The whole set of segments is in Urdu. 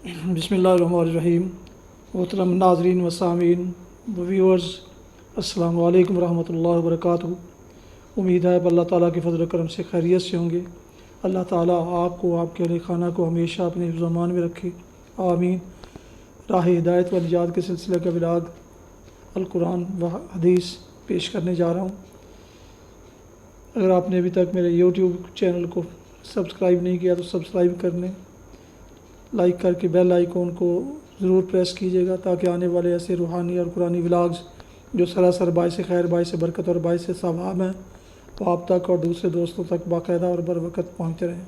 بسم اللہ الرحمن الرحیم۔ محترم ناظرین و سامعین و ویورز، السلام علیکم ورحمۃ اللہ وبرکاتہ۔ امید ہے کہ اللہ تعالیٰ کے فضل و کرم سے خیریت سے ہوں گے۔ اللہ تعالیٰ آپ کو، آپ کے اہل خانہ کو ہمیشہ اپنے حفظ و امان میں رکھے، آمین۔ راہ ہدایت و نجات کے سلسلہ کا ولاگ القرآن و حدیث پیش کرنے جا رہا ہوں۔ اگر آپ نے ابھی تک میرے یوٹیوب چینل کو سبسکرائب نہیں کیا تو سبسکرائب کر لیں، لائک کر کے بیل آئیکن کو ضرور پریس کیجیے گا تاکہ آنے والے ایسے روحانی اور قرآنی ولاگز جو سراسر باعث خیر، باعث برکت اور باعث ثواب ہیں وہ آپ تک اور دوسرے دوستوں تک باقاعدہ اور بر وقت پہنچتے رہیں۔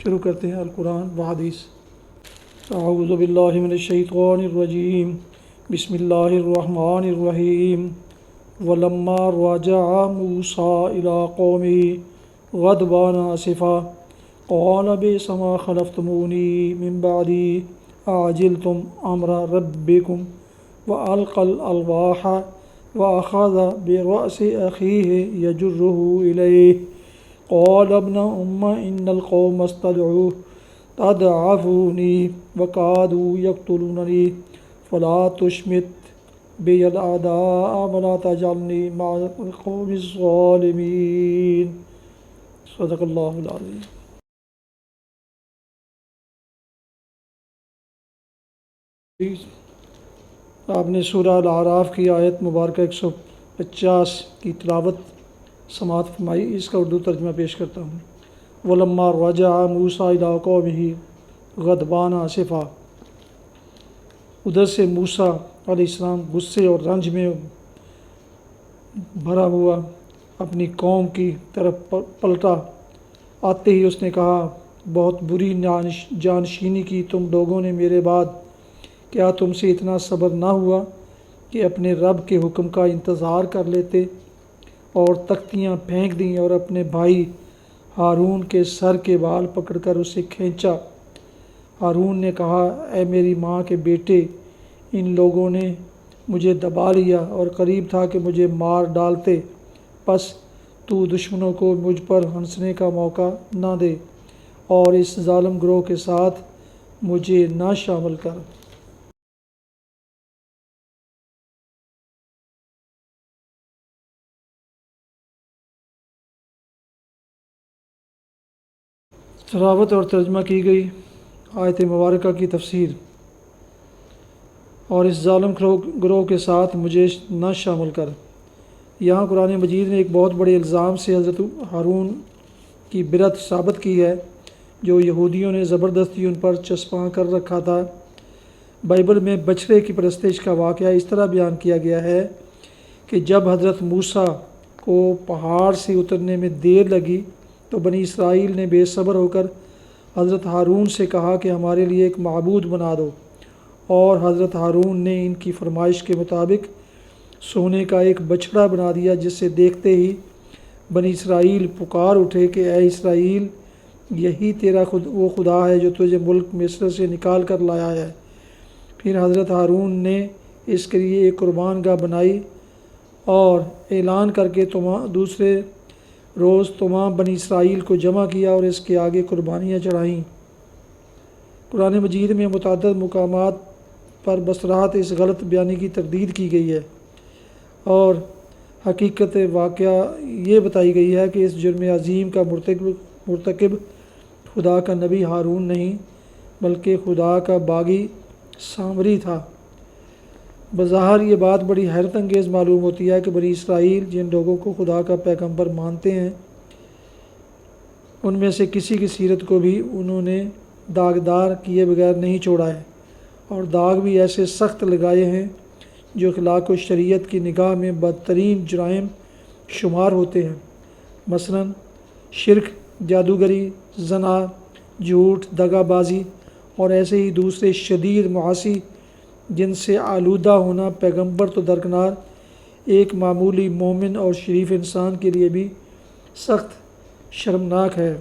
شروع کرتے ہیں القرآن و حدیث۔ اعوذ باللہ من الشیطان الرجیم، بسم اللہ الرحمن الرحیم۔ ولما رجع موسیٰ الی قومہ غضبان آسفا قال بئس ما خلفتمونی من بعدی اعجلتم امر ربکم والقى الالواح واخذ برأس اخیہ یجرہ الیہ قال ابن ام ان القوم استضعفونی وكادوا یقتلوننی فلا تشمت بی الاعداء ولا تجعلنی مع القوم الظالمین۔ صدق اللہ العظیم۔ آپ نے سورہ الاعراف کی آیت مبارکہ 150 کی تلاوت سماعت فرمائی۔ اس کا اردو ترجمہ پیش کرتا ہوں۔ ولما رجع موسیٰ الی قومہ غضبان آسفا، ادھر سے موسیٰ علیہ السلام غصے اور رنج میں بھرا ہوا اپنی قوم کی طرف پلٹا۔ آتے ہی اس نے کہا، بہت بری جانشینی کی تم لوگوں نے میرے بعد، کیا تم سے اتنا صبر نہ ہوا کہ اپنے رب کے حکم کا انتظار کر لیتے؟ اور تختیاں پھینک دیں اور اپنے بھائی ہارون کے سر کے بال پکڑ کر اسے کھینچا۔ ہارون نے کہا، اے میری ماں کے بیٹے، ان لوگوں نے مجھے دبا لیا اور قریب تھا کہ مجھے مار ڈالتے، پس تو دشمنوں کو مجھ پر ہنسنے کا موقع نہ دے اور اس ظالم گروہ کے ساتھ مجھے نہ شامل کر۔ تلاوت اور ترجمہ کی گئی آیت مبارکہ کی تفسیر۔ اور اس ظالم گروہ کے ساتھ مجھے نہ شامل کر، یہاں قرآن مجید نے ایک بہت بڑے الزام سے حضرت ہارون کی برت ثابت کی ہے جو یہودیوں نے زبردستی ان پر چسپاں کر رکھا تھا۔ بائبل میں بچھڑے کی پرستش کا واقعہ اس طرح بیان کیا گیا ہے کہ جب حضرت موسیٰ کو پہاڑ سے اترنے میں دیر لگی تو بنی اسرائیل نے بے صبر ہو کر حضرت ہارون سے کہا کہ ہمارے لیے ایک معبود بنا دو، اور حضرت ہارون نے ان کی فرمائش کے مطابق سونے کا ایک بچھڑا بنا دیا، جس سے دیکھتے ہی بنی اسرائیل پکار اٹھے کہ اے اسرائیل، یہی تیرا وہ خدا ہے جو تجھے ملک مصر سے نکال کر لایا ہے۔ پھر حضرت ہارون نے اس کے لیے ایک قربان گاہ بنائی اور اعلان کر کے دوسرے روز تمام بنی اسرائیل کو جمع کیا اور اس کے آگے قربانیاں چڑھائیں۔ قرآن مجید میں متعدد مقامات پر بصراحت اس غلط بیانی کی تردید کی گئی ہے اور حقیقت واقعہ یہ بتائی گئی ہے کہ اس جرم عظیم کا مرتکب خدا کا نبی ہارون نہیں بلکہ خدا کا باغی سامری تھا۔ بظاہر یہ بات بڑی حیرت انگیز معلوم ہوتی ہے کہ بنی اسرائیل جن لوگوں کو خدا کا پیغمبر مانتے ہیں، ان میں سے کسی کی سیرت کو بھی انہوں نے داغدار کیے بغیر نہیں چھوڑا ہے، اور داغ بھی ایسے سخت لگائے ہیں جو اخلاق و شریعت کی نگاہ میں بدترین جرائم شمار ہوتے ہیں، مثلا شرک، جادوگری، زنا، جھوٹ، دغا بازی اور ایسے ہی دوسرے شدید معاصی جن سے آلودہ ہونا پیغمبر تو درکنار ایک معمولی مومن اور شریف انسان کے لیے بھی سخت شرمناک ہے۔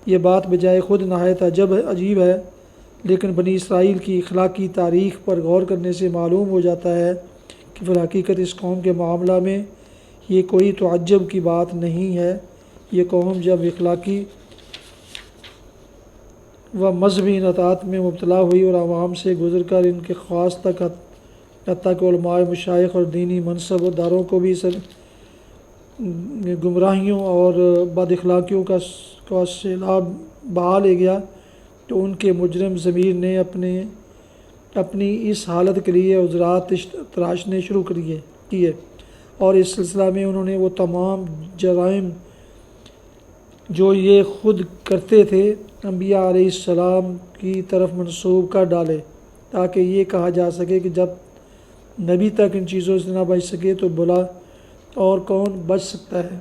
یہ بات بجائے خود نہایت عجیب ہے، لیکن بنی اسرائیل کی اخلاقی تاریخ پر غور کرنے سے معلوم ہو جاتا ہے کہ فی الحقیقت اس قوم کے معاملہ میں یہ کوئی تعجب کی بات نہیں ہے۔ یہ قوم جب اخلاقی و مذہبی انحطاط میں مبتلا ہوئی اور عوام سے گزر کر ان کے خاص تک حتیٰ کہ علماء مشائخ اور دینی منصب داروں کو بھی گمراہیوں اور بد اخلاقیوں کا سیلاب بہا لے گیا، تو ان کے مجرم ضمیر نے اپنی اس حالت کے لیے عذرات تراشنے شروع کیے، اور اس سلسلہ میں انہوں نے وہ تمام جرائم جو یہ خود کرتے تھے انبیاء علیہ السلام کی طرف منسوب کر ڈالے، تاکہ یہ کہا جا سکے کہ جب نبی تک ان چیزوں سے نہ بچ سکے تو بھلا اور کون بچ سکتا ہے۔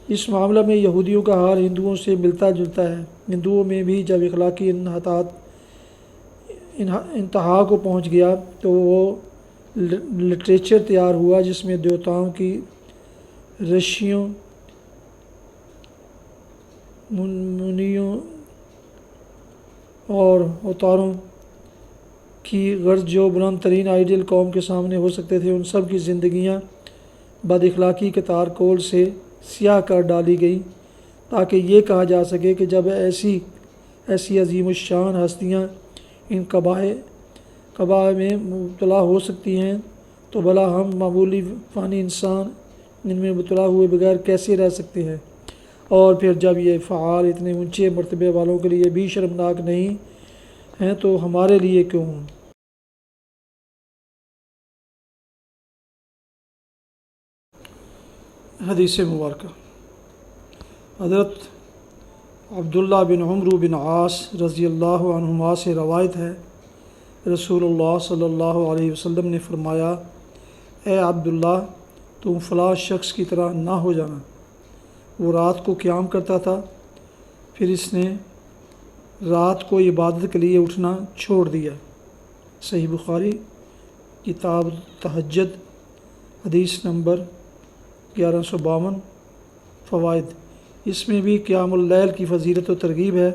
اس معاملہ میں یہودیوں کا حال ہندوؤں سے ملتا جلتا ہے۔ ہندوؤں میں بھی جب اخلاقی انحطاط انتہا کو پہنچ گیا تو وہ لٹریچر تیار ہوا جس میں دیوتاؤں کی رشیوں، منیوں اور اوتاروں کی غرض جو بلند ترین آئیڈیل قوم کے سامنے ہو سکتے تھے، ان سب کی زندگیاں بد اخلاقی کے تارکول سے سیاہ کر ڈالی گئیں، تاکہ یہ کہا جا سکے کہ جب ایسی عظیم الشان ہستیاں ان قبائح میں مبتلا ہو سکتی ہیں تو بھلا ہم معمولی فانی انسان ان میں مبتلا ہوئے بغیر کیسے رہ سکتے ہیں؟ اور پھر جب یہ فعال اتنے اونچے مرتبے والوں کے لیے بھی شرمناک نہیں ہیں تو ہمارے لیے کیوں ہوں؟ حدیث مبارکہ حضرت عبداللہ بن عمرو بن عاص رضی اللہ عنہما سے روایت ہے، رسول اللہ صلی اللہ علیہ وسلم نے فرمایا، اے عبداللہ، تم فلاں شخص کی طرح نہ ہو جانا، وہ رات کو قیام کرتا تھا، پھر اس نے رات کو عبادت کے لیے اٹھنا چھوڑ دیا۔ صحیح بخاری کتاب تہجد، حدیث نمبر 1152۔ فوائد، اس میں بھی قیام اللیل کی فضیلت و ترغیب ہے،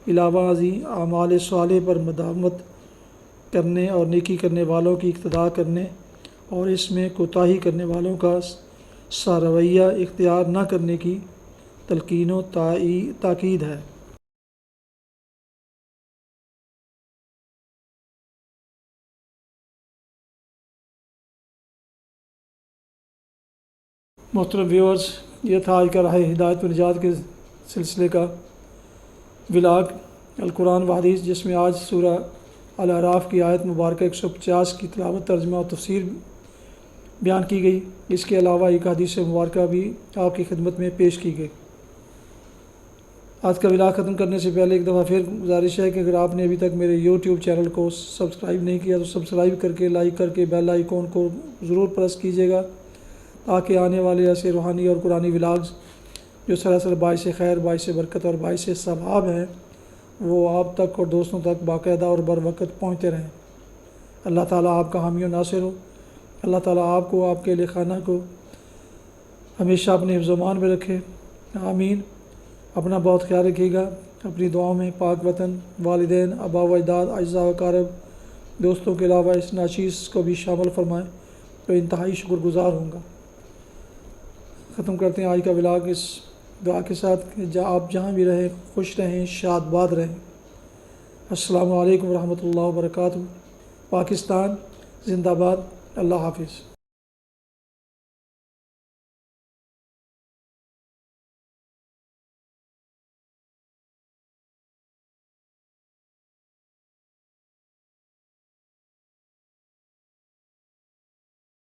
علاوہ ازیں اعمال صالح پر مداومت کرنے اور نیکی کرنے والوں کی اقتداء کرنے اور اس میں کوتاہی کرنے والوں کا سا رویہ اختیار نہ کرنے کی تلقین و تاکید ہے۔ محترم ویورز، یہ تھا آج کا راہ ہدایت و نجات کے سلسلے کا ولاگ القرآن و حدیث، جس میں آج سورہ الاعراف کی آیت مبارکہ 150 کی تلاوت، ترجمہ اور تفسیر بیان کی گئی۔ اس کے علاوہ ایک حدیث مبارکہ بھی آپ کی خدمت میں پیش کی گئی۔ آج کا ولاگ ختم کرنے سے پہلے ایک دفعہ پھر گزارش ہے کہ اگر آپ نے ابھی تک میرے یوٹیوب چینل کو سبسکرائب نہیں کیا تو سبسکرائب کر کے، لائک کر کے بیل آئیکن کو ضرور پریس کیجیے گا، تاکہ آنے والے ایسے روحانی اور قرآنی ولاگز جو سراسر باعث خیر، باعث برکت اور باعث ثواب ہیں، وہ آپ تک اور دوستوں تک باقاعدہ اور بر وقت پہنچتے رہیں۔ اللہ تعالیٰ آپ کا حامی و ناصر ہو۔ اللہ تعالیٰ آپ کو، آپ کے اہل خانہ کو ہمیشہ اپنے حفظ و امان میں رکھے، آمین۔ اپنا بہت خیال رکھیے گا، اپنی دعاؤں میں پاک وطن، والدین، آباء و اجداد، اعزاء و اقارب، دوستوں کے علاوہ اس ناچیز کو بھی شامل فرمائیں، تو انتہائی شکر گزار ہوں گا۔ ختم کرتے ہیں آج کا ولاگ اس دعا کے ساتھ کہ آپ جہاں بھی رہیں خوش رہیں، شاد باد رہیں۔ السلام علیکم ورحمۃ اللہ وبرکاتہ۔ پاکستان زندہ باد۔ اللہ حافظ۔